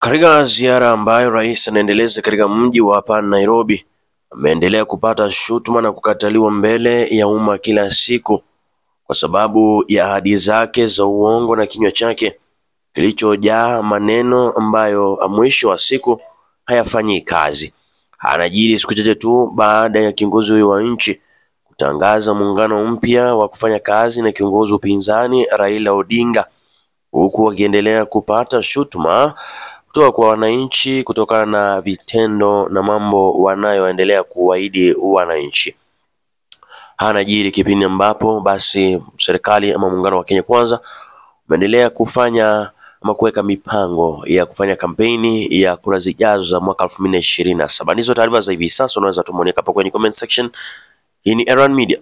Katika ziara ambayo rais anaendeleza katika mji wa hapa Nairobi, ameendelea kupata shutuma na kukataliwa mbele ya umma kila siku kwa sababu ya ahadi zake za uongo na kinywa chake kilichojaa maneno ambayo mwisho wa siku hayafanyi kazi. Anajiri siku chache tu baada ya kiongozi huyo wa nchi kutangaza muungano mpya wa kufanya kazi na kiongozi upinzani Raila Odinga, huku wakiendelea kupata shutuma kutoka kwa wananchi kutokana na vitendo na mambo wanayoendelea kuahidi wananchi. Anajiri kipindi ambapo basi serikali ama muungano wa Kenya Kwanza umeendelea kufanya ama kuweka mipango ya kufanya kampeni ya kura zijazo za mwaka 2027. Hizo taarifa za hivi sasa unaweza tumuone hapo kwenye comment section. Hii ni Erwan Media.